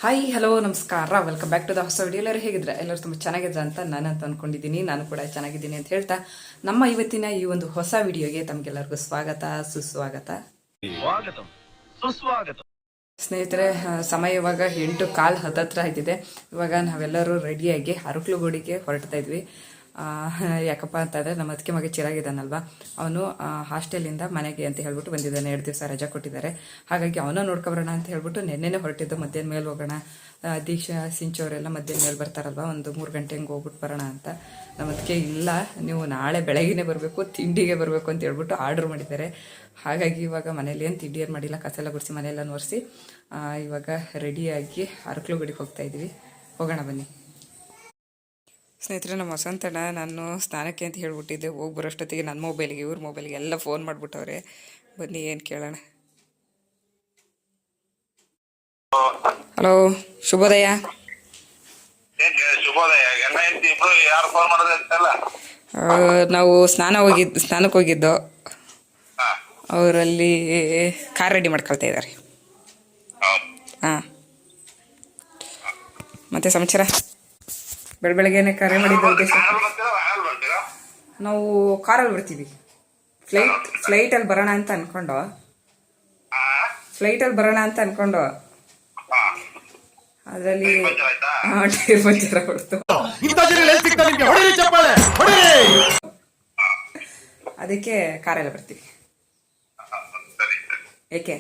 Hi hello ನಮಸ್ಕಾರ, welcome back to the ಹೊಸ video. ಎಲ್ಲರೂ ಹೇಗಿದ್ರೆ ಎಲ್ಲರೂ ತುಂಬ ಚೆನ್ನಾಗಿದ್ರೆ ಅಂತ ನಾನಂತ ಅಂದ್ಕೊಂಡಿದ್ದೀನಿ. ನಾನು ಕೂಡ ಚೆನ್ನಾಗಿದ್ದೀನಿ ಅಂತ ಹೇಳ್ತಾ ನಮ್ಮ ಇವತ್ತಿನ ಈ ಒಂದು ಹೊಸ ವಿಡಿಯೋಗೆ ತಮಗೆಲ್ಲರಿಗೂ ಸ್ವಾಗತ ಸುಸ್ವಾಗತ. ಸ್ನೇಹಿತರೆ, ಸಮಯ ಇವಾಗ 8:15 ಹತ್ತತ್ರ ಆಗಿದೆ. ಇವಾಗ ನಾವೆಲ್ಲರೂ ರೆಡಿಯಾಗಿ ಅರಕಲಗೂಡಿಗೆ ಹೊರಡ್ತಾ ಇದ್ವಿ. ಯಾಕಪ್ಪ ಅಂತಂದರೆ ನಮ್ಮ ಅದಕ್ಕೆ ಮಗ ಚಿರಾಗಿದ್ದಾನಲ್ವ, ಅವನು ಹಾಸ್ಟೆಲಿಂದ ಮನೆಗೆ ಅಂತ ಹೇಳ್ಬಿಟ್ಟು ಬಂದಿದ್ದಾನೆ. 2 ದಿವಸ ರಜಾ ಕೊಟ್ಟಿದ್ದಾರೆ. ಹಾಗಾಗಿ ಅವನ ನೋಡ್ಕೊಬರೋಣ ಅಂತ ಹೇಳ್ಬಿಟ್ಟು ನೆನ್ನೆನೇ ಹೊರಟಿದ್ದು. ಮಧ್ಯಾಹ್ನ ಮೇಲೆ ಹೋಗೋಣ, ದೀಕ್ಷಾ ಸಿಂಚೋರೆಲ್ಲ ಮಧ್ಯಾಹ್ನ ಮೇಲೆ ಬರ್ತಾರಲ್ವ, ಒಂದು 3 ಗಂಟೆ ಹಂಗೆ ಹೋಗ್ಬಿಟ್ಟು ಬರೋಣ ಅಂತ. ನಮ್ಮ ಅದಕ್ಕೆ ಇಲ್ಲ, ನೀವು ನಾಳೆ ಬೆಳಗ್ಗೆನೇ ಬರಬೇಕು, ತಿಂಡಿಗೆ ಬರಬೇಕು ಅಂತ ಹೇಳ್ಬಿಟ್ಟು ಆರ್ಡ್ರ್ ಮಾಡಿದ್ದಾರೆ. ಹಾಗಾಗಿ ಇವಾಗ ಮನೇಲಿ ಏನು ತಿಂಡಿ ಏನು ಮಾಡಿಲ್ಲ, ಕಸೆಲ್ಲ ಗುಡಿಸಿ ಮನೆಯೆಲ್ಲ ಒರೆಸಿ ಇವಾಗ ರೆಡಿಯಾಗಿ ಅರಕಲಗೂಡಿಗೆ ಹೋಗ್ತಾ ಇದ್ವಿ. ಹೋಗೋಣ ಬನ್ನಿ ಸ್ನೇಹಿತರೆ. ನಮ್ಮ ವಸಂತಣ್ಣ ನಾನು ಸ್ನಾನಕ್ಕೆ ಅಂತ ಹೇಳ್ಬಿಟ್ಟಿದ್ದೆ, ಹೋಗಿ ಬರೋಷ್ಟೊತ್ತಿಗೆ ನನ್ನ ಮೊಬೈಲ್ಗೆ ಇವ್ರ ಮೊಬೈಲ್ಗೆ ಎಲ್ಲ ಫೋನ್ ಮಾಡಿಬಿಟ್ಟವ್ರೆ. ಬನ್ನಿ ಏನು ಕೇಳೋಣ. ಹಲೋ, ಶುಭೋದಯ. ನಾವು ಸ್ನಾನಕ್ಕೆ ಹೋಗಿದ್ದು. ಅವರಲ್ಲಿ ಕಾರ್ ರೆಡಿ ಮಾಡ್ಕೊಳ್ತಾ ಇದ್ದಾರೆ. ಹಾಂ, ಮತ್ತೆ ಸಮಾಚಾರ? ಬೆಳಗ್ಗೆನೆ ಕರೆ ಮಾಡಿದ್ದ ಉದ್ದೇಶ, ನಾವು ಕಾರಲ್ಲಿ ಬರ್ತೀವಿ. ಫ್ಲೈಟಲ್ಲಿ ಬರೋಣ ಅಂತ ಅನ್ಕೊಂಡು ಅದರಲ್ಲಿ ಟೈರ್ ಪಂಚರ್ ಹೊಡ್ತು. ಅದಕ್ಕೆ ಕಾರೆಲ್ಲ ಬರ್ತೀವಿ. ಏಕೆ?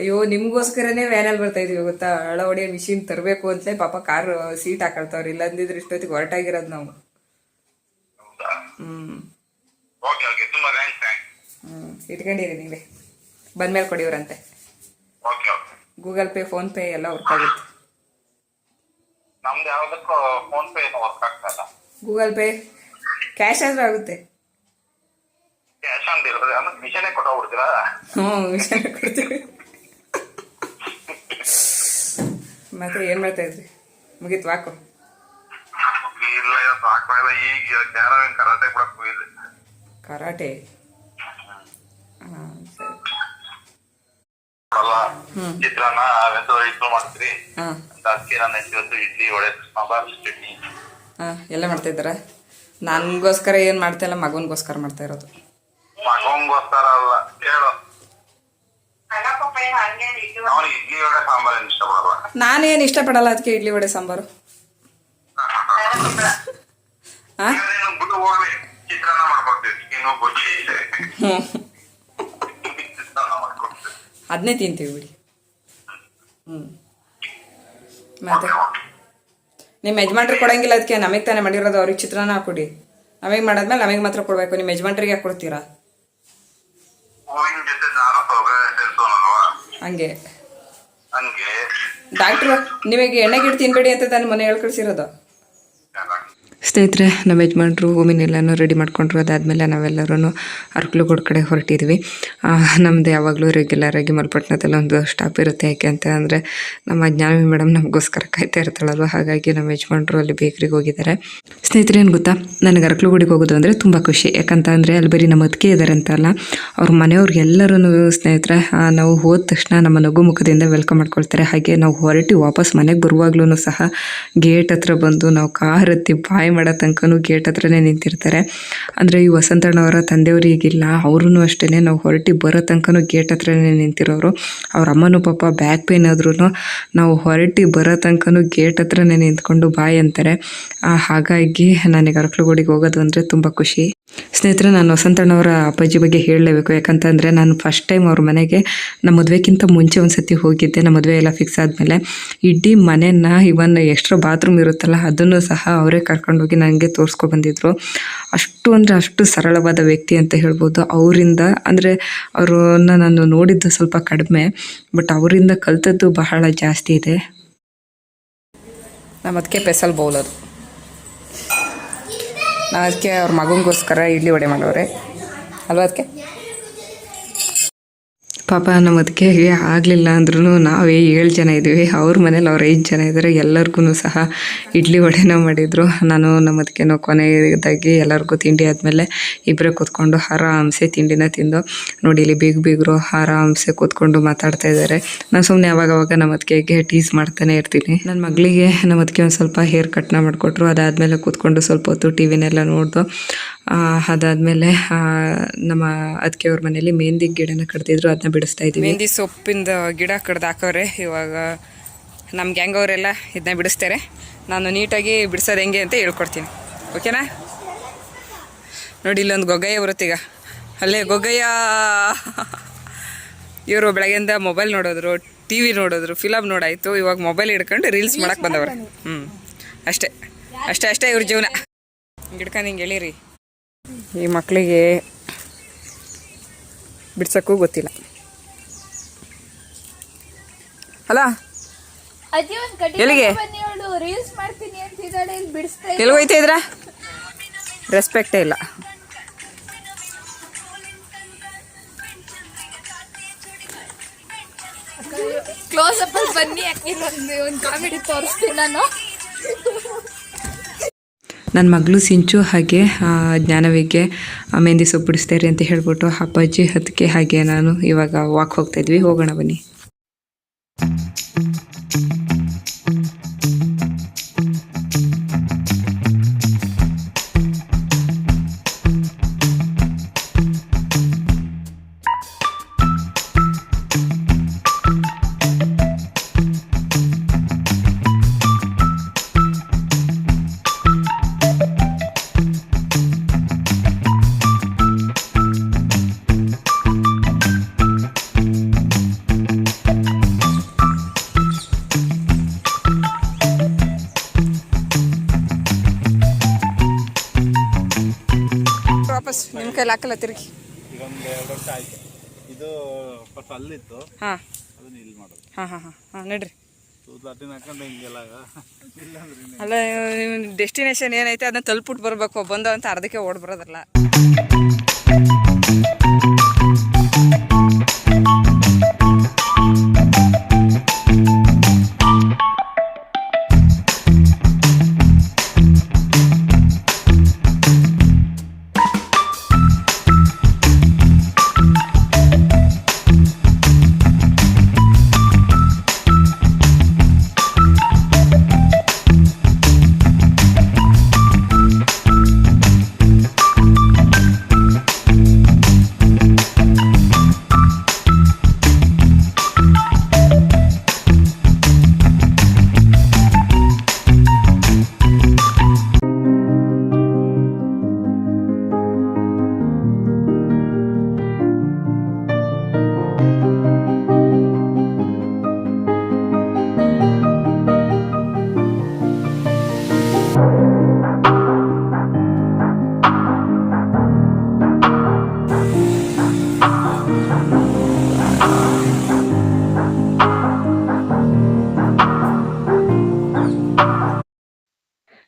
ಅಯ್ಯೋ, ನಿಮ್ಗೋಸ್ಕರನೇ ವ್ಯಾನಲ್ಲಿ ಬರ್ತಾ ಇದೀವಿ ಗೊತ್ತಾ. ಹಳ ಹೊಡೆಯೋ ಮಿಷಿನ್ ತರಬೇಕು ಅಂತಲೇ ಪಾಪ ಕಾರ್ ಸೀಟ್ ಹಾಕೊಳ್ತಾವ್ರಿ. ಇಲ್ಲ ಅಂದಿದ್ರೆ ಇಷ್ಟೊತ್ತಿಗೆ ಹೊರಟಾಗಿರೋದು ನಾವು. ಇಟ್ಕೊಂಡಿರಿ ನೀವೇ, ಬಂದ್ಮೇಲೆ ಕೊಡಿವ್ರಂತೆ. ಗೂಗಲ್ ಪೇ, ಫೋನ್ ಪೇ ಎಲ್ಲ ವರ್ಕ್ ಆಗುತ್ತೆ. ಗೂಗಲ್ ಪೇ, ಕ್ಯಾಶ್ ಆದ್ರೂ ಆಗುತ್ತೆ. ಮಿಷನ್ ಕೊಡ್ತೀವಿ. ಮತ್ತೆ ಏನ್ ಮಾಡ್ತಾ ಇದ್ರಿ? ಮುಗೀತು ವಾಕು? ಕರಾಟೆ? ಎಲ್ಲ ಮಾಡ್ತಾ ಇದ್ದಾರ? ನನ್ಗೋಸ್ಕರ ಏನ್ ಮಾಡ್ತಾ ಇಲ್ಲ, ಮಗನ್ಗೋಸ್ಕರ ಮಾಡ್ತಾ ಇರೋದು. ನಾನೇನು ಇಷ್ಟಪಡಲ್ಲ, ಅದಕ್ಕೆ ಇಡ್ಲಿ ವಡೆ ಸಾಂಬಾರು. ಅದನ್ನೇ ತಿಂತೀವಿ ಬಿಡಿ. ಮತ್ತೆ ನಿಮ್ಮ ಯಜಮಾನ್ರಿಗೆ ಕೊಡಂಗಿಲ್ಲ, ಅದಕ್ಕೆ ನಮಗೆ ತಾನೇ ಮಾಡಿರೋದು. ಅವ್ರಿಗೆ ಚಿತ್ರಾನ್ನ ಹಾಕೊಡಿ. ನಮಗೆ ಮಾಡಾದ್ಮೇಲೆ ನಮಗೆ ಮಾತ್ರ ಕೊಡ್ಬೇಕು. ನಿಮ್ಮ ಯಜಮಾನ್ರಿಗೆ ಯಾಕೆ ಕೊಡ್ತೀರಾ? ಹಂಗೆ ಡಾಕ್ಟ್ರು ನಿಮಗೆ ಎಣ್ಣೆ ಗಿಡ ತಿನ್ಬೇಡಿ ಅಂತ ತಾನು ಮನೆ ಹೇಳಿ ಕಳಿಸಿರೋದು. ಸ್ನೇಹಿತರೆ, ನಮ್ಮ ಯಜಮಾನ್ರು ಹೂವಿನೆಲ್ಲನೂ ರೆಡಿ ಮಾಡ್ಕೊಂಡ್ರು. ಅದಾದಮೇಲೆ ನಾವೆಲ್ಲರೂ ಅರಕಲಗೂಡು ಕಡೆ ಹೊರಟಿದ್ವಿ. ನಮ್ಮದು ಯಾವಾಗಲೂ ರೆಗ್ಯುಲರಾಗಿ ಮಲ್ಪಟ್ಟಣದಲ್ಲಿ ಒಂದು ಸ್ಟಾಪ್ ಇರುತ್ತೆ. ಯಾಕೆ ಅಂತ ಅಂದರೆ ನಮ್ಮ ಜ್ಞಾನವಿ ಮೇಡಮ್ ನಮಗೋಸ್ಕರ ಕಾಯ್ತಾ ಇರ್ತಾಳಲ್ವ. ಹಾಗಾಗಿ ನಮ್ಮ ಯಜಮಾನ್ರು ಅಲ್ಲಿ ಬೇಕ್ರಿಗೆ ಹೋಗಿದ್ದಾರೆ. ಸ್ನೇಹಿತರೆ, ಏನು ಗೊತ್ತಾ, ನನಗೆ ಅರಕಲಗೂಡಿಗೆ ಹೋಗೋದು ಅಂದರೆ ತುಂಬ ಖುಷಿ. ಯಾಕಂತ ಅಂದರೆ ಅಲ್ಲಿ ಬರೀ ನಮ್ಮ ಅದಕ್ಕೆ ಇದ್ದಾರೆ ಅಂತ ಅಲ್ಲ, ಅವ್ರ ಮನೆಯವ್ರಿಗೆಲ್ಲರೂ ಸ್ನೇಹಿತರೆ ನಾವು ಹೋದ ತಕ್ಷಣ ನಮ್ಮ ನಗು ಮುಖದಿಂದ ವೆಲ್ಕಮ್ ಮಾಡ್ಕೊಳ್ತಾರೆ. ಹಾಗೆ ನಾವು ಹೊರಟಿ ವಾಪಸ್ ಮನೆಗೆ ಬರುವಾಗ್ಲೂ ಸಹ ಗೇಟ್ ಹತ್ರ ಬಂದು ನಾವು ಕಾರ್ ಹತ್ತಿ ಬಾಯ್ ಮಾಡೋ ತನಕನೂ ಗೇಟ್ ಹತ್ರನೇ ನಿಂತಿರ್ತಾರೆ. ಅಂದರೆ ಈ ವಸಂತಣ್ಣವರ ತಂದೆಯವರು ಈಗಿಲ್ಲ, ಅವ್ರೂ ಅಷ್ಟೇ. ನಾವು ಹೊರಟಿ ಬರೋ ತನಕನೂ ಗೇಟ್ ಹತ್ರನೇ ನಿಂತಿರೋರು. ಅವ್ರ ಅಮ್ಮನೂ ಪಾಪ ಬ್ಯಾಕ್ ಪೇನ್ ಆದ್ರೂ ನಾವು ಹೊರಟಿ ಬರೋ ತನಕನೂ ಗೇಟ್ ಹತ್ರನೇ ನಿಂತ್ಕೊಂಡು ಬಾಯ್ ಅಂತಾರೆ. ಹಾಗಾಗಿ ನನಗೆ ಅರಕಲಗೂಡಿಗೆ ಹೋಗೋದು ಅಂದರೆ ತುಂಬ ಖುಷಿ. ಸ್ನೇಹಿತರೆ, ನಾನು ವಸಂತಣ್ಣವರ ಅಪ್ಪಾಜಿ ಬಗ್ಗೆ ಹೇಳಲೇಬೇಕು. ಯಾಕಂತಂದರೆ ನಾನು ಫಸ್ಟ್ ಟೈಮ್ ಅವ್ರ ಮನೆಗೆ ನಮ್ಮ ಮದುವೆಗಿಂತ ಮುಂಚೆ ಒಂದು ಸತಿ ಹೋಗಿದ್ದೆ. ನಮ್ಮ ಮದುವೆ ಎಲ್ಲ ಫಿಕ್ಸ್ ಆದಮೇಲೆ ಇಡೀ ಮನೆಯನ್ನ, ಇವನ್ ಎಕ್ಸ್ಟ್ರಾ ಬಾತ್ರೂಮ್ ಇರುತ್ತಲ್ಲ ಅದನ್ನು ಸಹ ಅವರೇ ಕರ್ಕೊಂಡೋಗಿ ನನಗೆ ತೋರಿಸ್ಕೊಬಂದಿದ್ರು. ಅಷ್ಟು ಅಂದರೆ ಅಷ್ಟು ಸರಳವಾದ ವ್ಯಕ್ತಿ ಅಂತ ಹೇಳ್ಬೋದು. ಅವರಿಂದ ಅಂದರೆ ಅವ್ರನ್ನ ನಾನು ನೋಡಿದ್ದು ಸ್ವಲ್ಪ ಕಡಿಮೆ, ಬಟ್ ಅವರಿಂದ ಕಲಿತದ್ದು ಬಹಳ ಜಾಸ್ತಿ ಇದೆ. ನಮ್ಮ ಅದಕ್ಕೆ ಪೆಸಲ್ ಬೌಲರು. ನಾವು ಅದಕ್ಕೆ ಅವ್ರ ಮಗನಿಗೋಸ್ಕರ ಇಡ್ಲಿ ವಡೆ ಮಾಡೋರೆ ಅಲ್ವಾ. ಅದಕ್ಕೆ ಪಾಪ ನಮ್ಮ ಅದಕ್ಕೆಗೆ ಆಗಲಿಲ್ಲ ಅಂದ್ರೂ ನಾವೇ 7 ಜನ ಇದ್ದೀವಿ. ಅವ್ರ ಮನೇಲಿ ಅವ್ರು 5 ಜನ ಇದ್ದಾರೆ. ಎಲ್ಲರಿಗೂ ಸಹ ಇಡ್ಲಿ ವಡೆನ ಮಾಡಿದರು. ನಾನು ನಮ್ಮ ಅದಕ್ಕೇನೋ ಕೊನೆಯದಾಗಿ ಎಲ್ಲರಿಗೂ ತಿಂಡಿ ಆದಮೇಲೆ ಇಬ್ಬರೇ ಕೂತ್ಕೊಂಡು ಆರಾಮ್ಸೆ ತಿಂಡಿನ ತಿಂದು ನೋಡಿ ಇಲ್ಲಿ ಬೀಗರು ಆರಾಮ್ಸೆ ಕೂತ್ಕೊಂಡು ಮಾತಾಡ್ತಾ ಇದ್ದಾರೆ. ನಾನು ಸುಮ್ಮನೆ ಅವಾಗವಾಗ ನಮ್ಮ ಅದಕ್ಕೆಗೆ ಟೀಸ್ ಮಾಡ್ತಾನೆ ಇರ್ತೀನಿ. ನನ್ನ ಮಗಳಿಗೆ ನಮ್ಮ ಅದಕ್ಕೆ ಒಂದು ಸ್ವಲ್ಪ ಹೇರ್ ಕಟ್ನ ಮಾಡಿಕೊಟ್ರು. ಅದಾದಮೇಲೆ ಕೂತ್ಕೊಂಡು ಸ್ವಲ್ಪ ಹೊತ್ತು ಟಿ ವಿನೆಲ್ಲ ನೋಡ್ದು ಅದಾದಮೇಲೆ ನಮ್ಮ ಅದಕ್ಕೆ ಅವ್ರ ಮನೇಲಿ ಮೆಹಂದಿ ಗಿಡನ ಕಡ್ತಿದ್ರು, ಅದನ್ನ ಬಿಡಿಸ್ತಾ ಇದ್ದೀವಿ. ಮೆಹಂದಿ ಸೊಪ್ಪಿಂದ ಗಿಡ ಕಡ್ದು ಹಾಕೋರೆ. ಇವಾಗ ನಮ್ಮ ಗ್ಯಾಂಗ್ ಅವರೆಲ್ಲ ಇದನ್ನ ಬಿಡಿಸ್ತಾರೆ. ನಾನು ನೀಟಾಗಿ ಬಿಡಿಸೋದು ಹೆಂಗೆ ಅಂತ ಹೇಳ್ಕೊಡ್ತೀನಿ, ಓಕೆನಾ? ನೋಡಿ ಇಲ್ಲೊಂದು ಗೊಗ್ಗಯ್ಯ ಬರುತ್ತೆ. ಈಗ ಅಲ್ಲೇ ಗೊಗ್ಗಯ್ಯ ಇವರು ಬೆಳಗ್ಗೆಯಿಂದ ಮೊಬೈಲ್ ನೋಡೋದ್ರು, ಟಿ ವಿ ನೋಡೋದ್ರು, ಫಿಲಮ್ ನೋಡಾಯಿತು. ಇವಾಗ ಮೊಬೈಲ್ ಹಿಡ್ಕೊಂಡು ರೀಲ್ಸ್ ಮಾಡಕ್ಕೆ ಬಂದವ್ರೆ. ಅಷ್ಟೇ ಅಷ್ಟೇ ಅಷ್ಟೇ ಇವ್ರ ಜೀವನ. ಗಿಡ್ಕೊಂಡು ಹಿಂಗೆ ಹೇಳಿರಿ. ಈ ಮಕ್ಕಳಿಗೆ ಬಿಡ್ಸೋಕ್ಕೂ ಗೊತ್ತಿಲ್ಲ ಅಲ್ಲ. ಎಲ್ಲಿಗೆ ಎಲ್ಲಿ ಹೋಯ್ತಾ ಇದ್ರ? ರೆಸ್ಪೆಕ್ಟೇ ಇಲ್ಲ. ಕ್ಲೋಸ್ ಅಪ್ ಬನ್ನಿ, ಒಂದು ಕಾಮಿಡಿ ತೋರಿಸ್ತೀನಿ ನಾನು. ನನ್ನ ಮಗಳು ಸಿಂಚು ಹಾಗೆ ಜ್ಞಾನವಿಗೆ ಮೆಹಂದಿ ಸೊಪ್ಪು ಬಿಡಿಸ್ತಾರೆ ಅಂತ ಹೇಳ್ಬಿಟ್ಟು ಅಪ್ಪಾಜಿ ಅದಕ್ಕೆ ಹಾಗೆ ನಾನು ಇವಾಗ ವಾಕ್ ಹೋಗ್ತಾಯಿದ್ವಿ. ಹೋಗೋಣ ಬನ್ನಿ. ವಾಪಸ್ ನಿಮ್ಮ ಕೈಲಿ ಹಾಕಲ್ಲ ತಿರುಗಿ. ಇದೊಂದು 2 ವರ್ಷ ಆಯ್ತು. ಇದು ಫಸ್ಟ್ ಅಲ್ಲಿತ್ತು. ಹಾಂ ಅದನ್ನ ಇಲ್ಲಿ ಮಾಡೋದು. ಹಾಂ ಹಾಂ ಹಾಂ ಹಾಂ ನಡ್ರಿ. ಲಾಟಿನ್ ಹಾಕೊಂಡು ಹಿಂಗೆಲ್ಲ ಅಲ್ಲ, ಡೆಸ್ಟಿನೇಷನ್ ಏನೈತೆ ಅದನ್ನ ತಲುಪಿಟ್ಟು ಬರಬೇಕು. ಬಂದ ಅಂತ ಅರ್ಧಕ್ಕೆ ಓಡ್ ಬರೋದಲ್ಲ.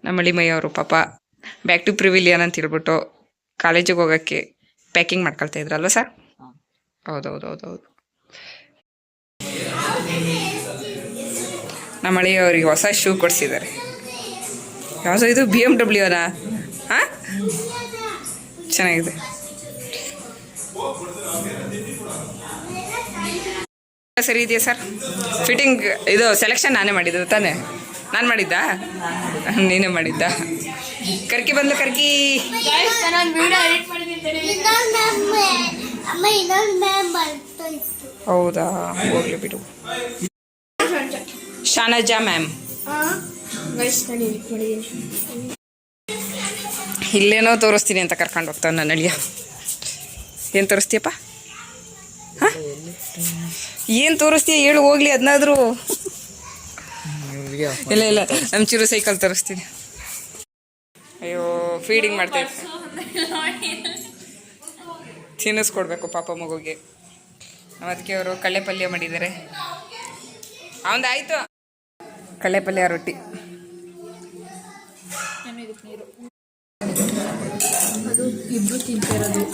ನಮ್ಮ ಅಳಿಮಯ್ಯವರು ಪಾಪ ಬ್ಯಾಕ್ ಟು ಪ್ರಿವಿಲಿಯನ್ ಅಂತ ಹೇಳ್ಬಿಟ್ಟು ಕಾಲೇಜಿಗೆ ಹೋಗೋಕ್ಕೆ ಪ್ಯಾಕಿಂಗ್ ಮಾಡ್ಕೊಳ್ತಾ ಇದ್ರಲ್ವ ಸರ್? ಹೌದೌದೌದೌದು. ನಮ್ಮ ಅಳಿಯವ್ರಿಗೆ ಹೊಸ ಶೂ ಕೊಡಿಸಿದ್ದಾರೆ. ಯಾವುದೋ ಇದು BMW ಹಾಂ, ಚೆನ್ನಾಗಿದೆ. ಸರಿ ಇದೆಯಾ ಸರ್? ಫಿಟ್ಟಿಂಗ್ ಇದು ಸೆಲೆಕ್ಷನ್ ನಾನೇ ಮಾಡಿದ್ದು ತಾನೇ? ನಾನು ಮಾಡಿದ್ದ? ನೀನೇ ಮಾಡಿದ್ದ? ಕರ್ಕಿ ಬಂದ್ಲು, ಕರ್ಕಿ. ಹೌದಾ, ಹೋಗ್ಲಿ ಬಿಡು. ಶಾನಜಾ ಮ್ಯಾಮ್ ಇಲ್ಲೇನೋ ತೋರಿಸ್ತೀನಿ ಅಂತ ಕರ್ಕೊಂಡು ಹೋಗ್ತಾವೆ ನನ್ನ ಅಳಿಯ. ಏನು ತೋರಿಸ್ತೀಯಪ್ಪ? ಹಾಂ, ಏನು ತೋರಿಸ್ತೀಯ ಹೇಳು ಹೋಗ್ಲಿ. ಅದನ್ನಾದರೂ ಇಲ್ಲ ಇಲ್ಲ, ನಮ್ಮ ಚಿರು ಸೈಕಲ್ ತೋರಿಸ್ತೀನಿ. ಅಯ್ಯೋ, ಫೀಡಿಂಗ್ ಮಾಡ್ತಾಯಿದ್ದೆ. ತಿನ್ನಿಸ್ಕೊಡ್ಬೇಕು ಪಾಪ ಮಗುಗೆ. ಅದಕ್ಕೆ ಅವರು ಕಳ್ಳೆ ಪಲ್ಯ ಮಾಡಿದ್ದಾರೆ. ಅವಂದಾಯಿತು ಕಳ್ಳೆ ಪಲ್ಯ ರೊಟ್ಟಿ. ಅದು ಇಬ್ರು ತಿಂತಿರೋದು.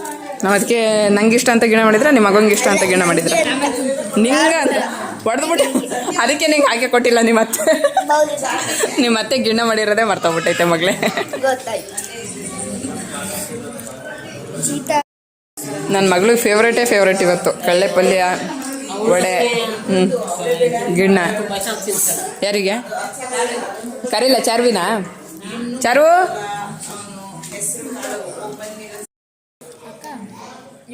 ನಾವು ಅದಕ್ಕೆ ನಂಗೆ ಇಷ್ಟ ಅಂತ ಗಿಣ ಮಾಡಿದ್ರೆ ನಿಮ್ಮ ಮಗಂಗೆ ಇಷ್ಟ ಅಂತ ಗಿಣ ಮಾಡಿದ್ರೆ ನಿಂಗೆ ಅಂತ ಹೊಡೆದ್ಬಿಟ್ಟು ಅದಕ್ಕೆ ನಿಂಗೆ ಹಾಕಿ ಕೊಟ್ಟಿಲ್ಲ ನಿಮ್ಮ ಅತ್ತೆ ಗಿಣ ಮಾಡಿರೋದೇ ಮರ್ತೋಗ್ಬಿಟ್ಟೈತೆ ಮಗಳೇ. ನನ್ನ ಮಗಳಿಗೆ ಫೇವ್ರೇಟ್ ಇವತ್ತು ಕಳ್ಳೆ ಪಲ್ಯ ವಡೆ ಗಿಣ್ಣ. ಯಾರಿಗೆ ಕರೀಲ? ಚಾರ್ವಿನಾ? ಚಾರು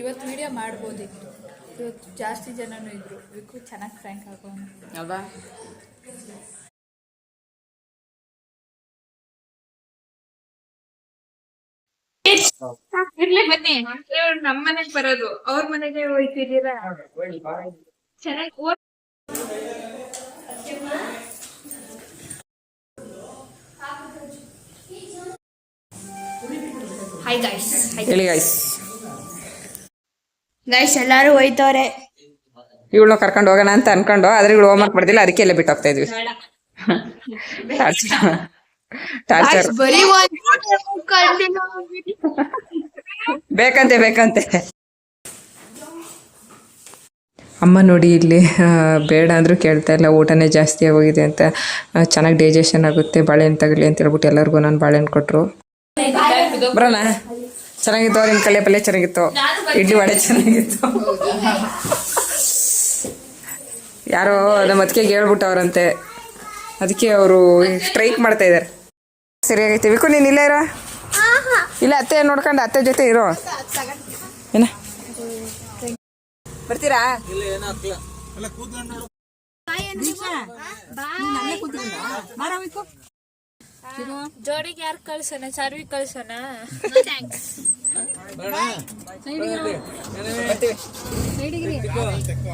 ಇವತ್ತು ವಿಡಿಯೋ ಮಾಡ್ಬೋದಿತ್ತು, ಇವತ್ತು ಜಾಸ್ತಿ ಜನನೂ ಇದ್ರು, ವಿಕು ಚೆನ್ನಾಗಿ ಫ್ರ್ಯಾಂಕ್ ಆಗೋಣ ಅಲ್ವಾ? ಬನ್ನಿ, ನಮ್ಮ ಮನೆಗೆ ಬರೋದು, ಅವ್ರ ಮನೆಗೆ ಹೋಯ್ತಿದ್ದೀರಾ? ಚೆನ್ನಾಗಿ ಹಾಯ್ ಗೈಸ್. ಹೇಳಿ ಗೈಸ್. ಗೈಸ್ ಎಲ್ಲರೂ ಹೋಯ್ತವ್ರೆ. ಇವಳನ್ನ ಕರ್ಕೊಂಡು ಹೋಗೋಣ ಅಂತ ಅನ್ಕೊಂಡು ಆದ್ರೆ ಇವಳು ಹೋಮ್ವರ್ಕ್ ಮಾಡ್ದಿಲ್ಲ, ಅದಕ್ಕೆ ಎಲ್ಲ ಬಿಟ್ಟು ಹೋಗ್ತಾ ಇದ್ವಿ. ಟಾರ್ಚರ್ ಬೇಕಂತೆ. ಅಮ್ಮ ನೋಡಿ ಇಲ್ಲಿ ಬೇಡ ಅಂದರೂ ಕೇಳ್ತಾ ಇಲ್ಲ, ಊಟನೇ ಜಾಸ್ತಿ ಆಗೋಗಿದೆ ಅಂತ. ಚೆನ್ನಾಗಿ ಡೈಜೆಷನ್ ಆಗುತ್ತೆ, ಬಾಳೆಹಣ್ಣು ತಗೊಳ್ಳಿ ಅಂತ ಹೇಳ್ಬಿಟ್ಟು ಎಲ್ಲರಿಗೂ ನಾನು ಬಾಳೆಹಣ್ಣು ಕೊಟ್ಟರು. ಬರೋಣ? ಚೆನ್ನಾಗಿತ್ತು, ನಿಮ್ಮ ಕಳ್ಳೆ ಪಲ್ಯ ಚೆನ್ನಾಗಿತ್ತು, ಇಡ್ಲಿ ವಡೆ ಚೆನ್ನಾಗಿತ್ತು. ಯಾರೋ ನಮ್ಮ ಅತ್ತಿಗೆಗೆ ಹೇಳ್ಬಿಟ್ಟವ್ರಂತೆ, ಅದಕ್ಕೆ ಅವರು ಸ್ಟ್ರೈಕ್ ಮಾಡ್ತಾ ಇದ್ದಾರೆ. ಸರಿಯಾಗೈತೆ ವಿಕು, ನೀನು ಇಲ್ಲೇ ಇರೋ, ಇಲ್ಲ ಅತ್ತೆ ನೋಡ್ಕೊಂಡು ಅತ್ತೆ ಜೊತೆ ಇರೋ. ಏನ ಬರ್ತೀರಾ? ಜೋಡಿಗೆ ಯಾರು ಕಳ್ಸೋಣ? ಚಾರ್ವಿ ಕಳ್ಸೋಣ?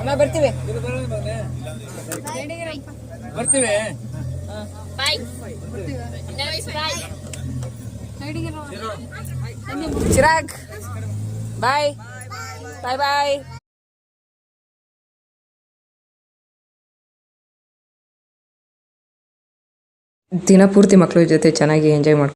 ಅಮ್ಮ ಬರ್ತೀವಿ. ಚಿರಾಗ್ ಬಾಯ್ ಬಾಯ್ ಬಾಯ್. ದಿನ ಪೂರ್ತಿ ಮಕ್ಕಳ ಜೊತೆ ಚೆನ್ನಾಗಿ ಎಂಜಾಯ್ ಮಾಡ್ಕೊಂಡು